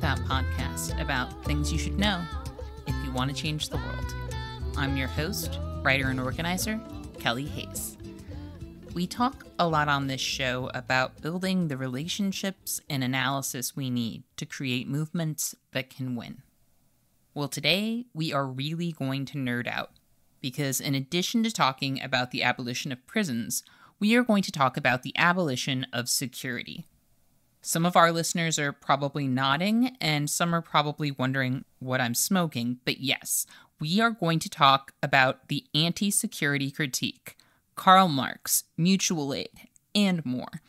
TRUTHOUT podcast about things you should know if you want to change the world. I'm your host, writer and organizer, Kelly Hayes. We talk a lot on this show about building the relationships and analysis we need to create movements that can win. Well, today we are really going to nerd out because in addition to talking about the abolition of prisons, we are going to talk about the abolition of security. Some of our listeners are probably nodding, and some are probably wondering what I'm smoking, but yes, we are going to talk about the anti-security critique, Karl Marx, mutual aid, and more.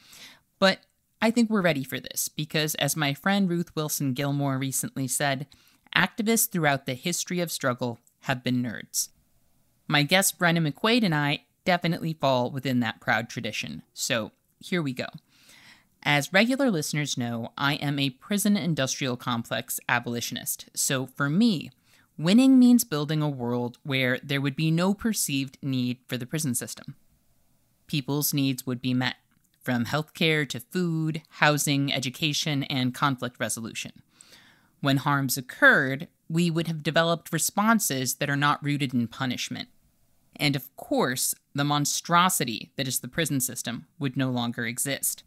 But I think we're ready for this, because as my friend Ruth Wilson Gilmore recently said, activists throughout the history of struggle have been nerds. My guest Brendan McQuade and I definitely fall within that proud tradition, so here we go. As regular listeners know, I am a prison industrial complex abolitionist, so for me, winning means building a world where there would be no perceived need for the prison system. People's needs would be met, from healthcare to food, housing, education, and conflict resolution. When harms occurred, we would have developed responses that are not rooted in punishment. And of course, the monstrosity that is the prison system would no longer exist.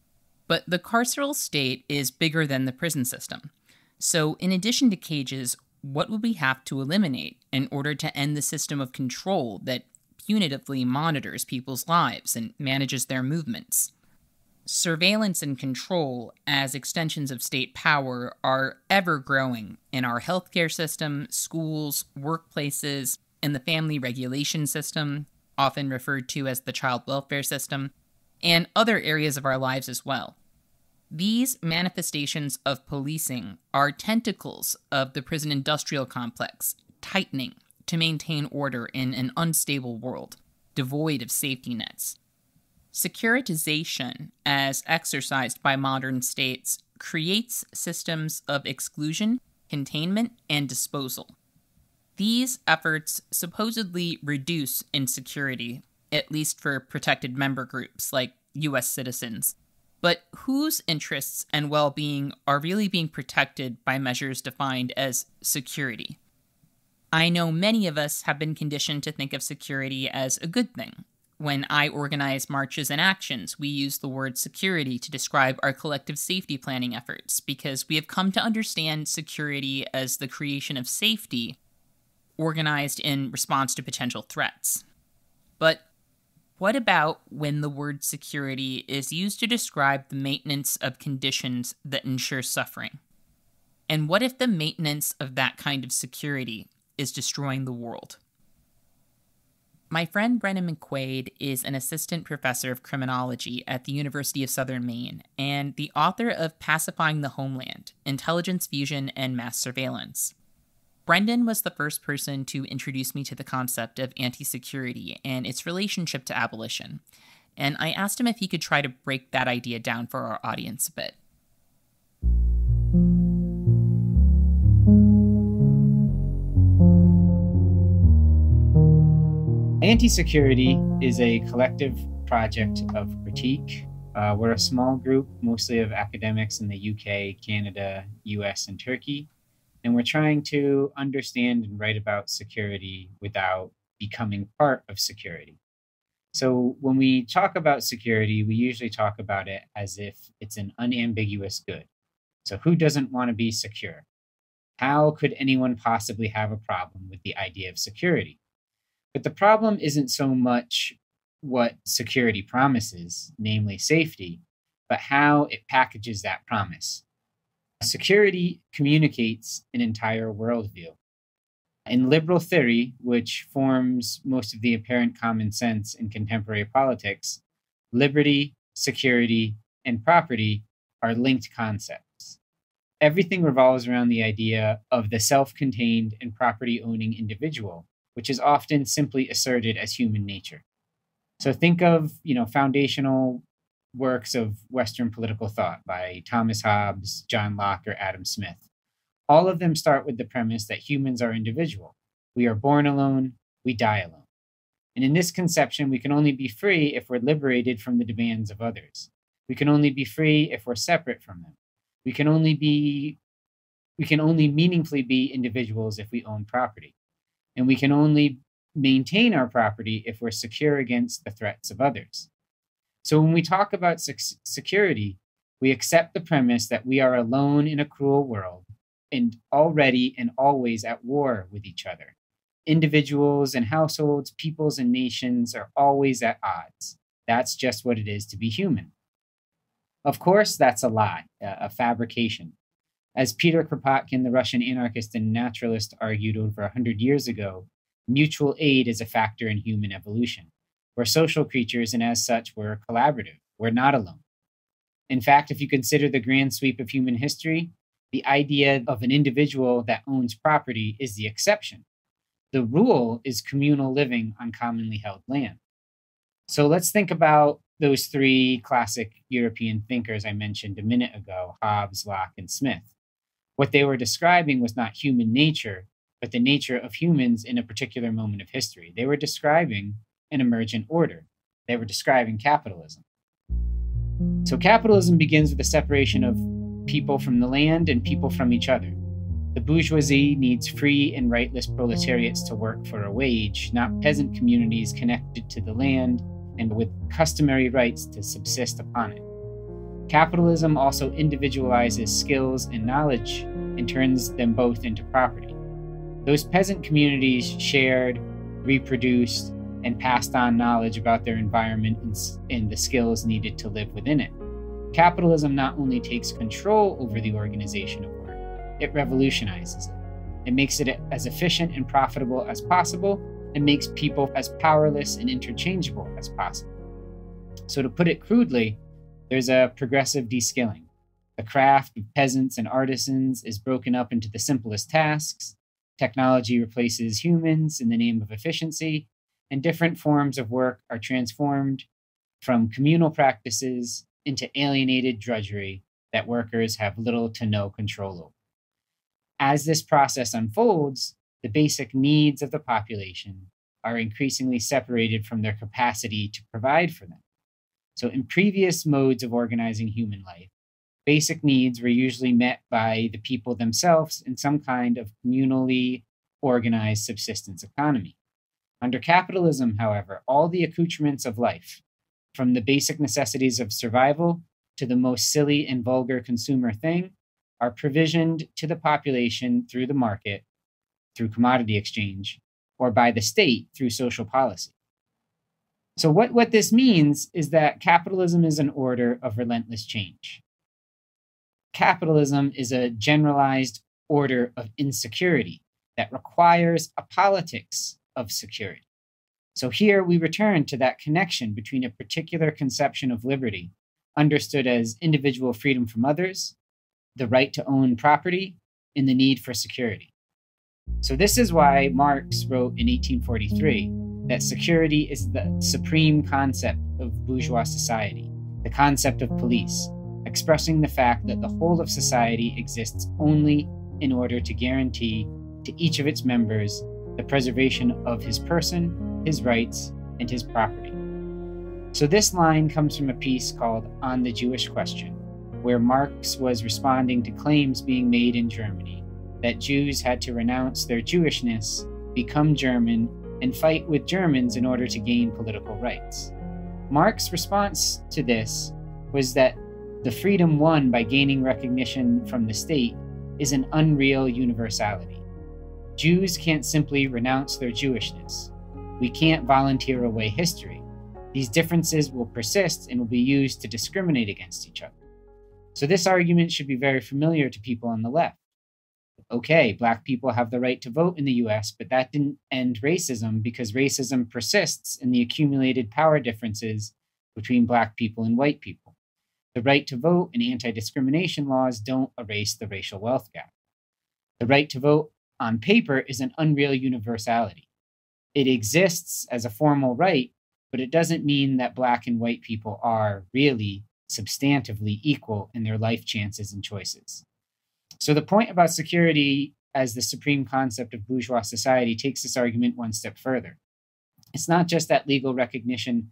But the carceral state is bigger than the prison system. So in addition to cages, what would we have to eliminate in order to end the system of control that punitively monitors people's lives and manages their movements? Surveillance and control as extensions of state power are ever growing in our healthcare system, schools, workplaces, and the family regulation system, often referred to as the child welfare system, and other areas of our lives as well. These manifestations of policing are tentacles of the prison industrial complex, tightening to maintain order in an unstable world, devoid of safety nets. Securitization, as exercised by modern states, creates systems of exclusion, containment, and disposal. These efforts supposedly reduce insecurity, at least for protected member groups like U.S. citizens. But whose interests and well-being are really being protected by measures defined as security? I know many of us have been conditioned to think of security as a good thing. When I organize marches and actions, we use the word security to describe our collective safety planning efforts because we have come to understand security as the creation of safety organized in response to potential threats. But what about when the word security is used to describe the maintenance of conditions that ensure suffering? And what if the maintenance of that kind of security is destroying the world? My friend Brendan McQuade is an assistant professor of criminology at the University of Southern Maine and the author of Pacifying the Homeland, Intelligence Fusion and Mass Surveillance. Brendan was the first person to introduce me to the concept of anti-security and its relationship to abolition, and I asked him if he could try to break that idea down for our audience a bit. Anti-security is a collective project of critique. We're a small group, mostly of academics in the UK, Canada, US, and Turkey. And we're trying to understand and write about security without becoming part of security. So when we talk about security, we usually talk about it as if it's an unambiguous good. So who doesn't want to be secure? How could anyone possibly have a problem with the idea of security? But the problem isn't so much what security promises, namely safety, but how it packages that promise. Security communicates an entire worldview. In liberal theory, which forms most of the apparent common sense in contemporary politics, liberty, security, and property are linked concepts. Everything revolves around the idea of the self-contained and property-owning individual, which is often simply asserted as human nature. So think of, foundational works of Western political thought by Thomas Hobbes, John Locke, or Adam Smith. All of them start with the premise that humans are individual. We are born alone, we die alone. And in this conception, we can only be free if we're liberated from the demands of others. We can only be free if we're separate from them. We can only be we can only meaningfully be individuals if we own property. And we can only maintain our property if we're secure against the threats of others. So when we talk about security, we accept the premise that we are alone in a cruel world and already and always at war with each other. Individuals and households, peoples and nations are always at odds. That's just what it is to be human. Of course, that's a lie, a fabrication. As Peter Kropotkin, the Russian anarchist and naturalist, argued over 100 years ago, mutual aid is a factor in human evolution. We're social creatures, and as such, we're collaborative. We're not alone. In fact, if you consider the grand sweep of human history, the idea of an individual that owns property is the exception. The rule is communal living on commonly held land. So let's think about those three classic European thinkers I mentioned a minute ago, Hobbes, Locke, and Smith. What they were describing was not human nature, but the nature of humans in a particular moment of history. They were describing an emergent order. They were describing capitalism. So capitalism begins with the separation of people from the land and people from each other. The bourgeoisie needs free and rightless proletariats to work for a wage, not peasant communities connected to the land and with customary rights to subsist upon it. Capitalism also individualizes skills and knowledge and turns them both into property. Those peasant communities shared, reproduced, and passed on knowledge about their environment and the skills needed to live within it. Capitalism not only takes control over the organization of work, it revolutionizes it. It makes it as efficient and profitable as possible, and makes people as powerless and interchangeable as possible. So to put it crudely, there's a progressive de-skilling. The craft of peasants and artisans is broken up into the simplest tasks. Technology replaces humans in the name of efficiency, and different forms of work are transformed from communal practices into alienated drudgery that workers have little to no control over. As this process unfolds, the basic needs of the population are increasingly separated from their capacity to provide for them. So in previous modes of organizing human life, basic needs were usually met by the people themselves in some kind of communally organized subsistence economy. Under capitalism, however, all the accoutrements of life, from the basic necessities of survival to the most silly and vulgar consumer thing, are provisioned to the population through the market, through commodity exchange, or by the state through social policy. So what this means is that capitalism is an order of relentless change. Capitalism is a generalized order of insecurity that requires a politics of security. So here we return to that connection between a particular conception of liberty, understood as individual freedom from others, the right to own property, and the need for security. So this is why Marx wrote in 1843 that security is the supreme concept of bourgeois society, the concept of police, expressing the fact that the whole of society exists only in order to guarantee to each of its members the preservation of his person, his rights, and his property. So this line comes from a piece called On the Jewish Question, where Marx was responding to claims being made in Germany that Jews had to renounce their Jewishness, become German, and fight with Germans in order to gain political rights. Marx's response to this was that the freedom won by gaining recognition from the state is an unreal universality. Jews can't simply renounce their Jewishness. We can't volunteer away history. These differences will persist and will be used to discriminate against each other. So this argument should be very familiar to people on the left. Okay, Black people have the right to vote in the US, but that didn't end racism because racism persists in the accumulated power differences between Black people and white people. The right to vote and anti-discrimination laws don't erase the racial wealth gap. The right to vote on paper is an unreal universality. It exists as a formal right, but it doesn't mean that Black and white people are really substantively equal in their life chances and choices. So the point about security as the supreme concept of bourgeois society takes this argument one step further. It's not just that legal recognition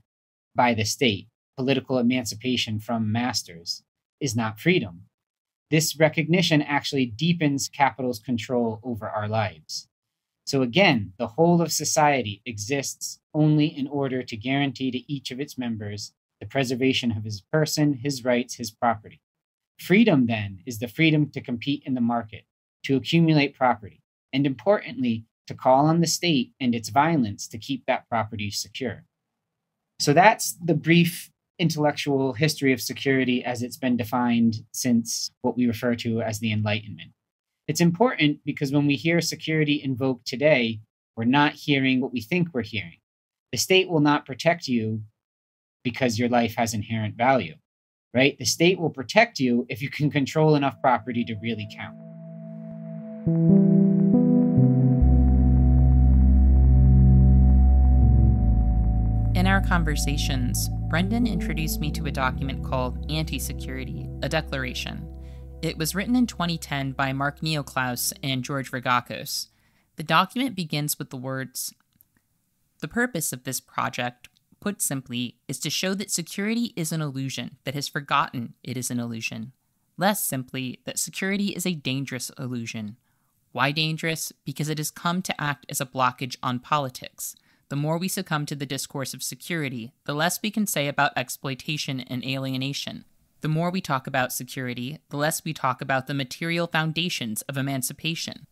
by the state, political emancipation from masters, is not freedom. this recognition actually deepens capital's control over our lives. So again, the whole of society exists only in order to guarantee to each of its members the preservation of his person, his rights, his property. Freedom, then, is the freedom to compete in the market, to accumulate property, and importantly, to call on the state and its violence to keep that property secure. So that's the brief intellectual history of security as it's been defined since what we refer to as the Enlightenment. It's important because when we hear security invoked today, we're not hearing what we think we're hearing. The state will not protect you because your life has inherent value, right? The state will protect you if you can control enough property to really count. In our conversations, Brendan introduced me to a document called Anti-Security, a Declaration. It was written in 2010 by Mark Neoclaus and George Ragakos. The document begins with the words, "The purpose of this project, put simply, is to show that security is an illusion that has forgotten it is an illusion. Less simply, that security is a dangerous illusion. Why dangerous? Because it has come to act as a blockage on politics. The more we succumb to the discourse of security, the less we can say about exploitation and alienation. The more we talk about security, the less we talk about the material foundations of emancipation.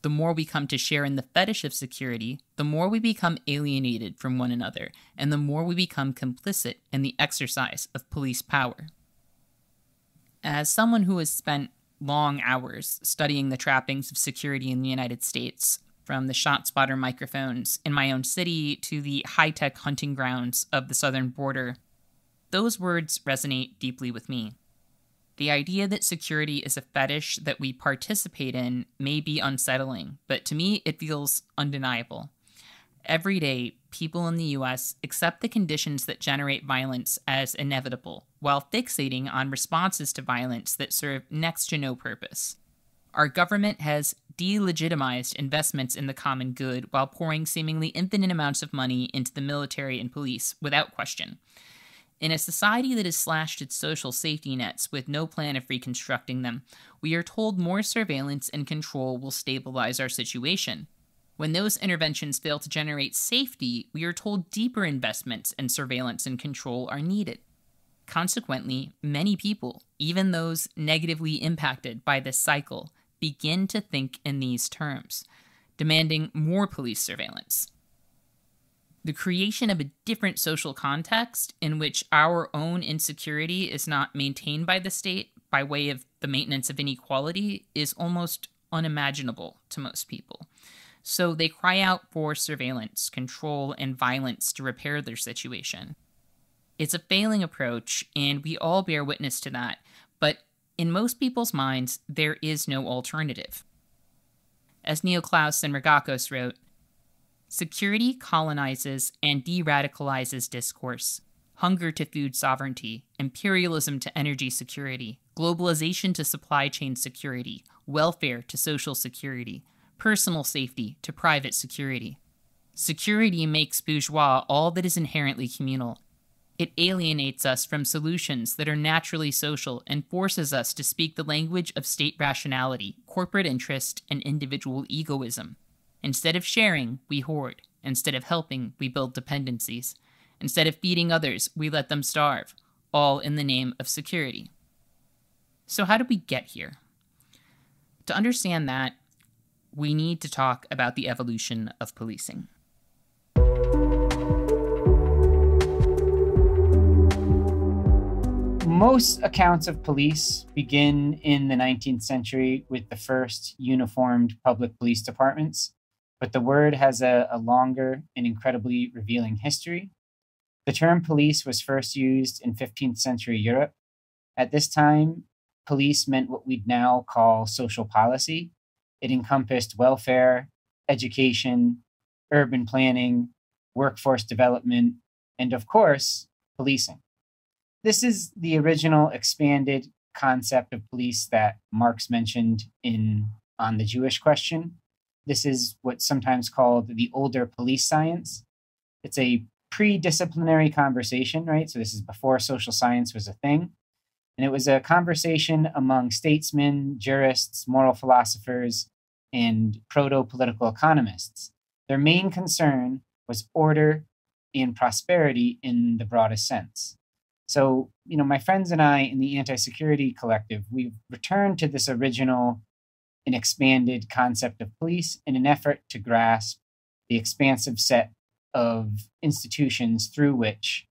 The more we come to share in the fetish of security, the more we become alienated from one another, and the more we become complicit in the exercise of police power." As someone who has spent long hours studying the trappings of security in the United States, from the ShotSpotter microphones in my own city to the high-tech hunting grounds of the southern border, those words resonate deeply with me. The idea that security is a fetish that we participate in may be unsettling, but to me it feels undeniable. Every day, people in the US accept the conditions that generate violence as inevitable, while fixating on responses to violence that serve next to no purpose. Our government has delegitimized investments in the common good while pouring seemingly infinite amounts of money into the military and police without question. In a society that has slashed its social safety nets with no plan of reconstructing them, we are told more surveillance and control will stabilize our situation. When those interventions fail to generate safety, we are told deeper investments in surveillance and control are needed. Consequently, many people, even those negatively impacted by this cycle, begin to think in these terms, demanding more police surveillance. The creation of a different social context in which our own insecurity is not maintained by the state by way of the maintenance of inequality is almost unimaginable to most people. So they cry out for surveillance, control, and violence to repair their situation. It's a failing approach, and we all bear witness to that, but in most people's minds, there is no alternative. As Neoclaus and Ragakos wrote, "Security colonizes and de-radicalizes discourse. Hunger to food sovereignty, imperialism to energy security, globalization to supply chain security, welfare to social security, personal safety to private security. Security makes bourgeois all that is inherently communal. It alienates us from solutions that are naturally social and forces us to speak the language of state rationality, corporate interest, and individual egoism. Instead of sharing, we hoard. Instead of helping, we build dependencies. Instead of feeding others, we let them starve, all in the name of security." So how did we get here? To understand that, we need to talk about the evolution of policing. Most accounts of police begin in the 19th century with the first uniformed public police departments, but the word has a longer and incredibly revealing history. The term police was first used in 15th century Europe. At this time, police meant what we'd now call social policy. It encompassed welfare, education, urban planning, workforce development, and of course, policing. This is the original expanded concept of police that Marx mentioned on the Jewish question. This is what's sometimes called the older police science. It's a pre-disciplinary conversation, right? So this is before social science was a thing. And it was a conversation among statesmen, jurists, moral philosophers, and proto-political economists. Their main concern was order and prosperity in the broadest sense. So, my friends and I in the Anti-Security Collective, we've returned to this original and expanded concept of police in an effort to grasp the expansive set of institutions through which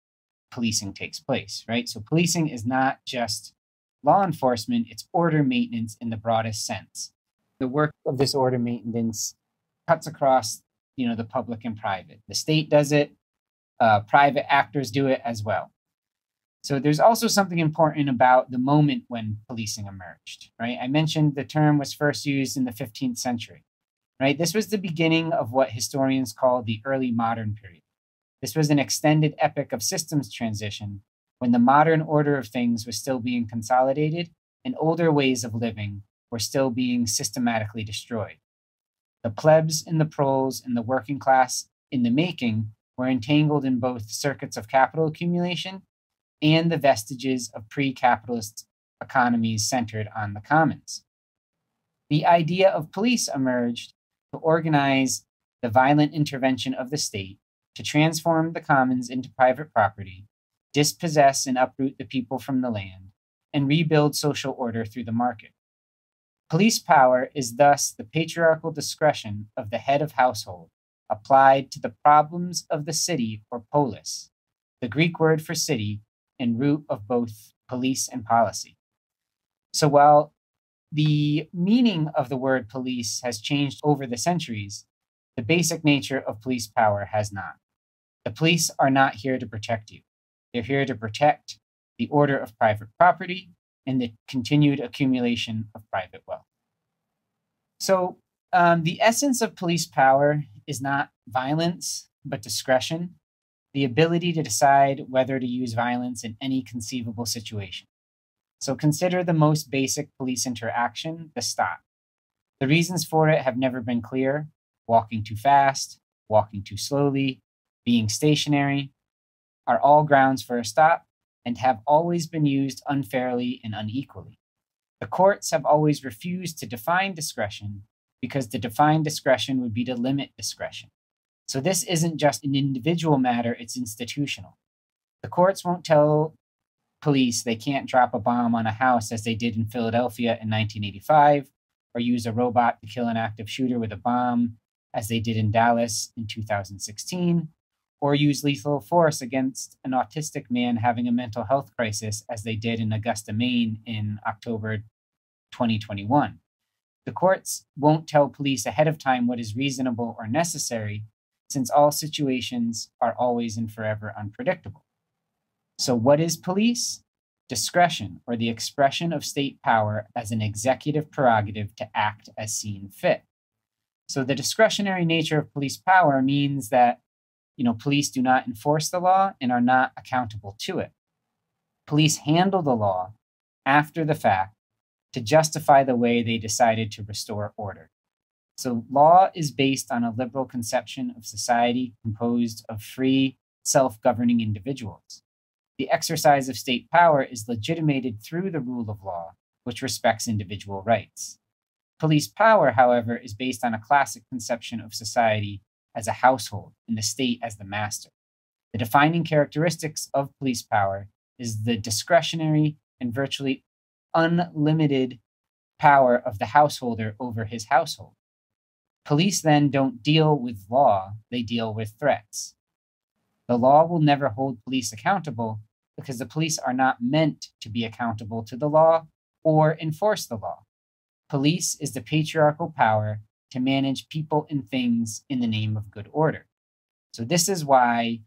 policing takes place, right? So policing is not just law enforcement, it's order maintenance in the broadest sense. The work of this order maintenance cuts across, the public and private. The state does it, private actors do it as well. So there's also something important about the moment when policing emerged, right? I mentioned the term was first used in the 15th century, right? This was the beginning of what historians call the early modern period. This was an extended epoch of systems transition when the modern order of things was still being consolidated and older ways of living were still being systematically destroyed. The plebs and the proles and the working class in the making were entangled in both circuits of capital accumulation and the vestiges of pre-capitalist economies centered on the commons. The idea of police emerged to organize the violent intervention of the state to transform the commons into private property, dispossess and uproot the people from the land, and rebuild social order through the market. Police power is thus the patriarchal discretion of the head of household applied to the problems of the city or polis, the Greek word for city and root of both police and policy. So while the meaning of the word police has changed over the centuries, the basic nature of police power has not. The police are not here to protect you. They're here to protect the order of private property and the continued accumulation of private wealth. So the essence of police power is not violence, but discretion, the ability to decide whether to use violence in any conceivable situation. So consider the most basic police interaction, the stop. The reasons for it have never been clear: walking too fast, walking too slowly, being stationary, are all grounds for a stop and have always been used unfairly and unequally. The courts have always refused to define discretion because to define discretion would be to limit discretion. So this isn't just an individual matter, it's institutional. The courts won't tell police they can't drop a bomb on a house as they did in Philadelphia in 1985, or use a robot to kill an active shooter with a bomb as they did in Dallas in 2016, or use lethal force against an autistic man having a mental health crisis as they did in Augusta, Maine in October 2021. The courts won't tell police ahead of time what is reasonable or necessary, since all situations are always and forever unpredictable. So what is police? Discretion, or the expression of state power as an executive prerogative to act as seen fit. So the discretionary nature of police power means that, police do not enforce the law and are not accountable to it. Police handle the law after the fact to justify the way they decided to restore order. So law is based on a liberal conception of society composed of free, self-governing individuals. The exercise of state power is legitimated through the rule of law, which respects individual rights. Police power, however, is based on a classic conception of society as a household and the state as the master. The defining characteristics of police power is the discretionary and virtually unlimited power of the householder over his household. Police then don't deal with law, they deal with threats. The law will never hold police accountable because the police are not meant to be accountable to the law or enforce the law. Police is the patriarchal power to manage people and things in the name of good order. So this is why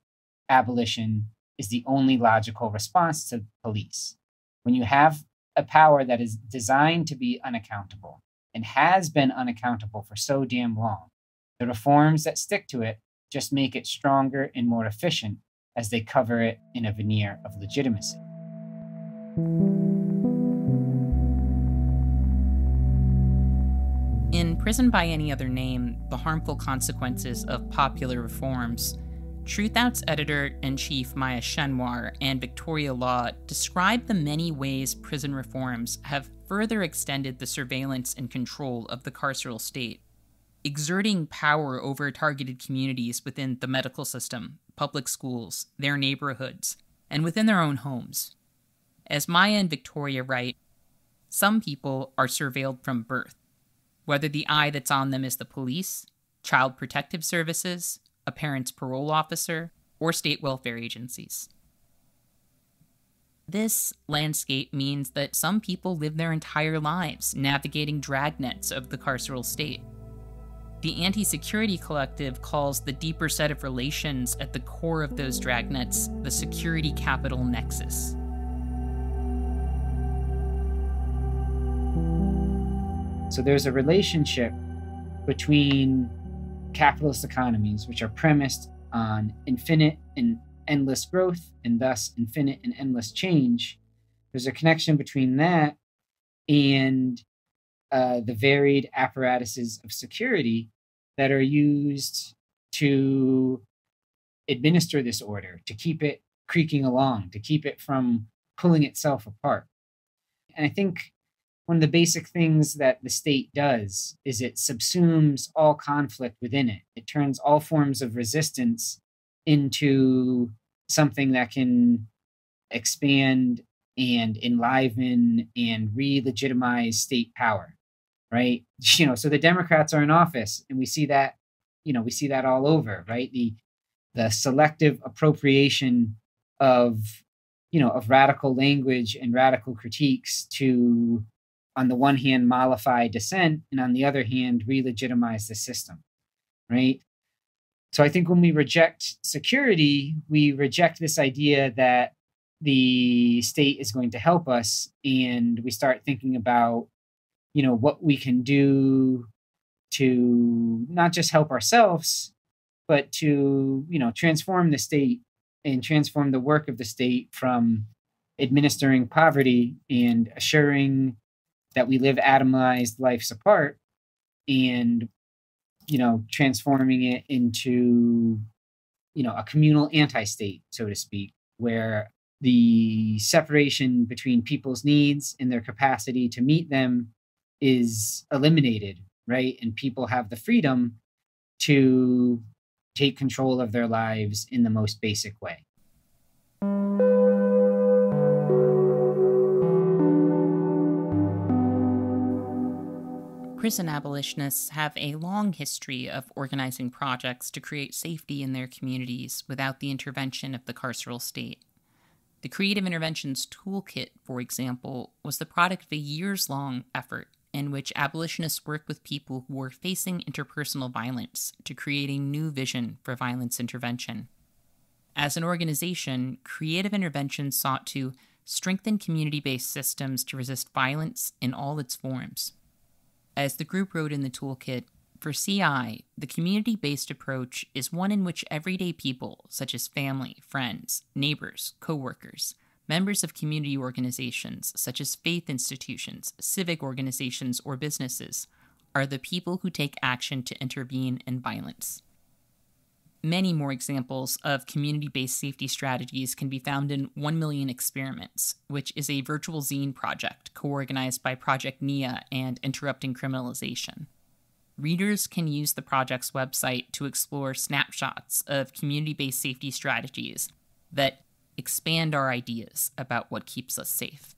abolition is the only logical response to police. When you have a power that is designed to be unaccountable and has been unaccountable for so damn long, the reforms that stick to it just make it stronger and more efficient as they cover it in a veneer of legitimacy. In Prison by Any Other Name, The Harmful Consequences of Popular Reforms, TRUTHOUT's editor-in-chief Maya Shenwar and Victoria Law describe the many ways prison reforms have further extended the surveillance and control of the carceral state, exerting power over targeted communities within the medical system, public schools, their neighborhoods, and within their own homes. As Maya and Victoria write, some people are surveilled from birth, whether the eye that's on them is the police, child protective services, a parent's parole officer, or state welfare agencies. This landscape means that some people live their entire lives navigating dragnets of the carceral state. The Anti-Security Collective calls the deeper set of relations at the core of those dragnets the security capital nexus. So there's a relationship between capitalist economies, which are premised on infinite and endless growth and thus infinite and endless change. There's a connection between that and the varied apparatuses of security that are used to administer this order, to keep it creaking along, to keep it from pulling itself apart. And I think one of the basic things that the state does is it subsumes all conflict within it. It turns all forms of resistance into something that can expand and enliven and re-legitimize state power, right? So the Democrats are in office, and we see that, we see that all over, right? The selective appropriation of radical language and radical critiques to, on the one hand, mollify dissent, and on the other hand, re-legitimize the system, right? So I think when we reject security, we reject this idea that the state is going to help us, and we start thinking about, what we can do to not just help ourselves, but to, transform the state and transform the work of the state from administering poverty and assuring that we live atomized lives apart, and transforming it into a communal anti-state, so to speak, where the separation between people's needs and their capacity to meet them is eliminated, right? And people have the freedom to take control of their lives in the most basic way. Prison abolitionists have a long history of organizing projects to create safety in their communities without the intervention of the carceral state. The Creative Interventions Toolkit, for example, was the product of a years-long effort in which abolitionists worked with people who were facing interpersonal violence to create a new vision for violence intervention. As an organization, Creative Interventions sought to strengthen community-based systems to resist violence in all its forms. As the group wrote in the toolkit, for CI, the community-based approach is one in which everyday people, such as family, friends, neighbors, coworkers, members of community organizations, such as faith institutions, civic organizations, or businesses, are the people who take action to intervene in violence. Many more examples of community-based safety strategies can be found in 1 Million Experiments, which is a virtual zine project co-organized by Project NIA and Interrupting Criminalization. Readers can use the project's website to explore snapshots of community-based safety strategies that expand our ideas about what keeps us safe.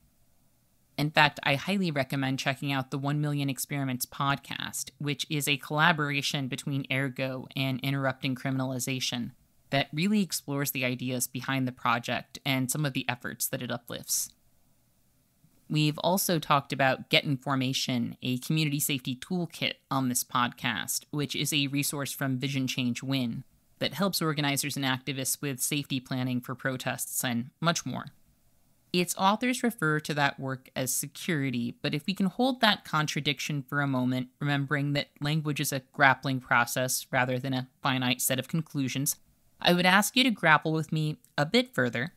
In fact, I highly recommend checking out the 1 Million Experiments podcast, which is a collaboration between Ergo and Interrupting Criminalization that really explores the ideas behind the project and some of the efforts that it uplifts. We've also talked about Get Information, a community safety toolkit on this podcast, which is a resource from Vision Change Win that helps organizers and activists with safety planning for protests and much more. Its authors refer to that work as security, but if we can hold that contradiction for a moment, remembering that language is a grappling process rather than a finite set of conclusions, I would ask you to grapple with me a bit further,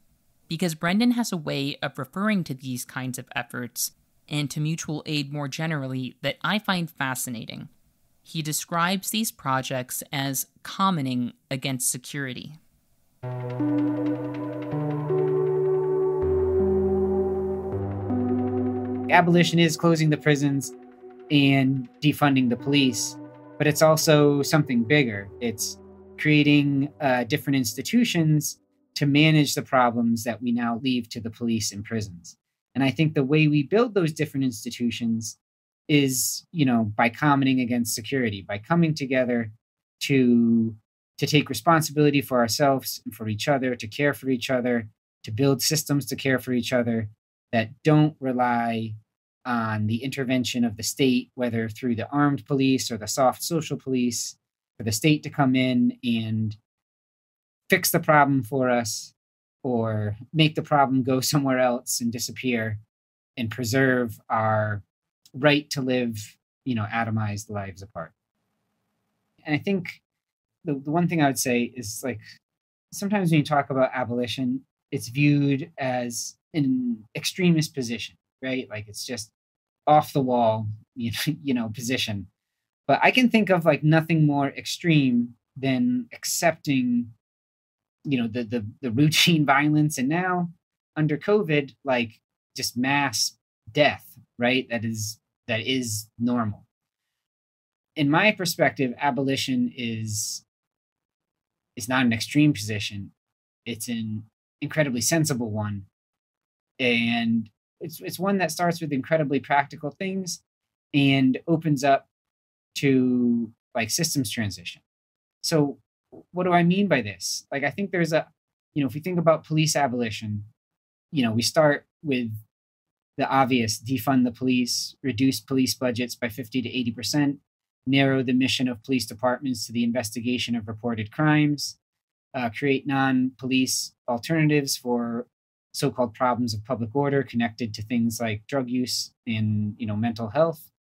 because Brendan has a way of referring to these kinds of efforts and to mutual aid more generally that I find fascinating. He describes these projects as commenting against security. Abolition is closing the prisons and defunding the police, but it's also something bigger. It's creating different institutions to manage the problems that we now leave to the police and prisons. And I think the way we build those different institutions is, by commenting against security, by coming together to take responsibility for ourselves and for each other, to care for each other, to build systems to care for each other that don't rely on the intervention of the state, whether through the armed police or the soft social police, for the state to come in and fix the problem for us or make the problem go somewhere else and disappear and preserve our right to live, atomized lives apart. And I think the one thing I would say is, like, sometimes when you talk about abolition, it's viewed as an extremist position, right? Like, it's just off the wall, position. But I can think of like nothing more extreme than accepting, the routine violence, and now under COVID, like, just mass death, right? That is normal. In my perspective, abolition is not an extreme position. It's an incredibly sensible one. And it's one that starts with incredibly practical things and opens up to like systems transition. So what do I mean by this? Like, I think there's if we think about police abolition, we start with the obvious: defund the police, reduce police budgets by 50 to 80%, narrow the mission of police departments to the investigation of reported crimes, create non-police alternatives for so-called problems of public order connected to things like drug use and, mental health.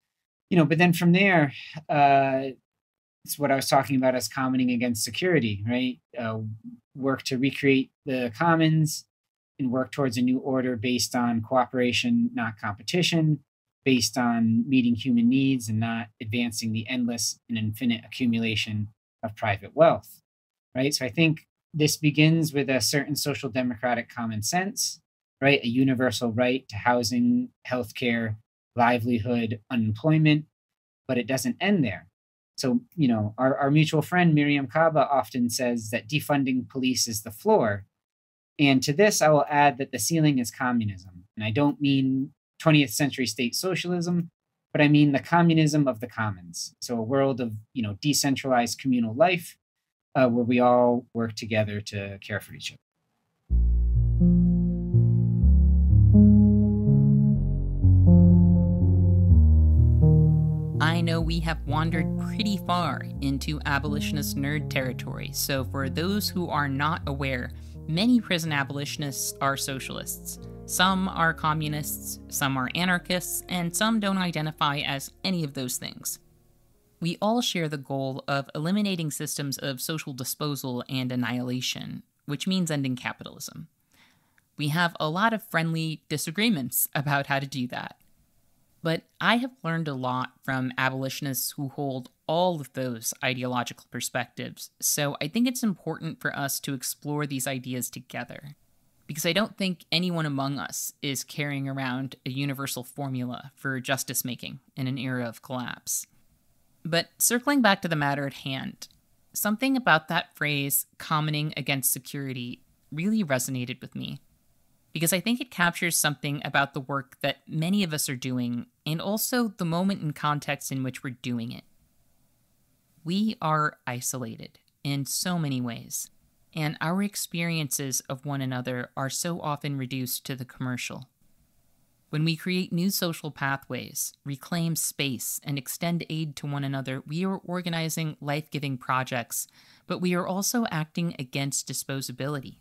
But then from there, it's what I was talking about as commenting against security, right? Work to recreate the commons and work towards a new order based on cooperation, not competition, based on meeting human needs and not advancing the endless and infinite accumulation of private wealth, right? So I think this begins with a certain social democratic common sense, right? A universal right to housing, healthcare, livelihood, unemployment, but it doesn't end there. So, our mutual friend Miriam Kaba often says that defunding police is the floor. And to this, I will add that the ceiling is communism. And I don't mean 20th century state socialism, but I mean the communism of the commons. So a world of, decentralized communal life where we all work together to care for each other. I know we have wandered pretty far into abolitionist nerd territory, so for those who are not aware, many prison abolitionists are socialists. Some are communists, some are anarchists, and some don't identify as any of those things. We all share the goal of eliminating systems of social disposal and annihilation, which means ending capitalism. We have a lot of friendly disagreements about how to do that. But I have learned a lot from abolitionists who hold all of those ideological perspectives, so I think it's important for us to explore these ideas together. Because I don't think anyone among us is carrying around a universal formula for justice making in an era of collapse. But circling back to the matter at hand, something about that phrase, commenting against security, really resonated with me. Because I think it captures something about the work that many of us are doing, and also the moment and context in which we're doing it. We are isolated in so many ways, and our experiences of one another are so often reduced to the commercial. When we create new social pathways, reclaim space, and extend aid to one another, we are organizing life-giving projects, but we are also acting against disposability.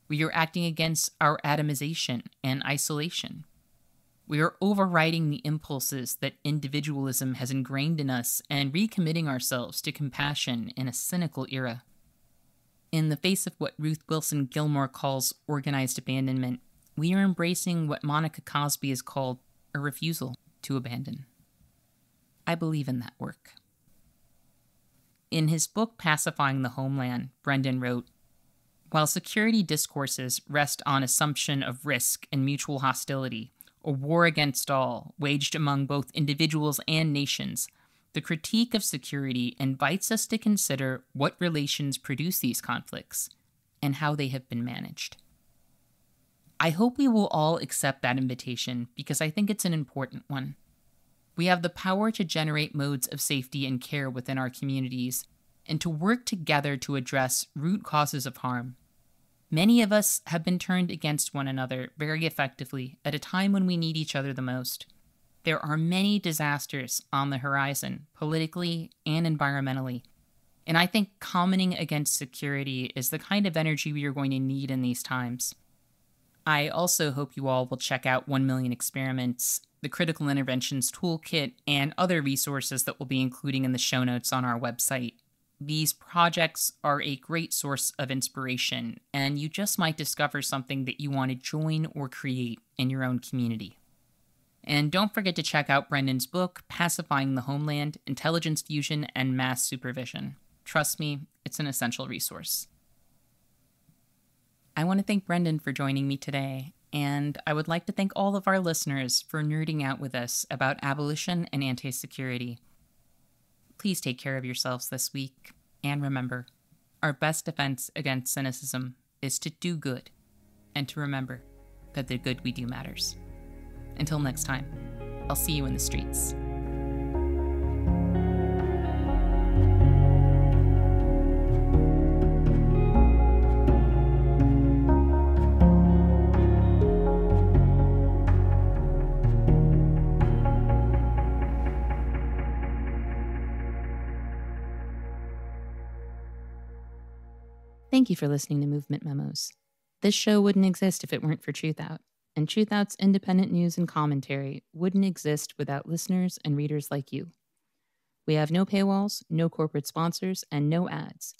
We are acting against our atomization and isolation. We are overriding the impulses that individualism has ingrained in us and recommitting ourselves to compassion in a cynical era. In the face of what Ruth Wilson Gilmore calls organized abandonment, we are embracing what Monica Cosby has called a refusal to abandon. I believe in that work. In his book Pacifying the Homeland, Brendan wrote, While security discourses rest on assumption of risk and mutual hostility, a war against all, waged among both individuals and nations, the critique of security invites us to consider what relations produce these conflicts and how they have been managed. I hope we will all accept that invitation because I think it's an important one. We have the power to generate modes of safety and care within our communities and to work together to address root causes of harm. Many of us have been turned against one another very effectively at a time when we need each other the most. There are many disasters on the horizon, politically and environmentally, and I think commenting against security is the kind of energy we are going to need in these times. I also hope you all will check out 1 Million Experiments, the Critical Interventions Toolkit, and other resources that we'll be including in the show notes on our website. These projects are a great source of inspiration, and you just might discover something that you want to join or create in your own community. And don't forget to check out Brendan's book, Pacifying the Homeland, Intelligence Fusion, and Mass Supervision. Trust me, it's an essential resource. I want to thank Brendan for joining me today, and I would like to thank all of our listeners for nerding out with us about abolition and anti-security. Please take care of yourselves this week, and remember, our best defense against cynicism is to do good, and to remember that the good we do matters. Until next time, I'll see you in the streets. Thank you for listening to Movement Memos. This show wouldn't exist if it weren't for TRUTHOUT, and TRUTHOUT's independent news and commentary wouldn't exist without listeners and readers like you. We have no paywalls, no corporate sponsors, and no ads,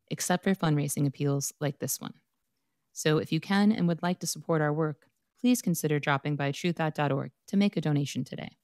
except for fundraising appeals like this one. So if you can and would like to support our work, please consider dropping by truthout.org to make a donation today.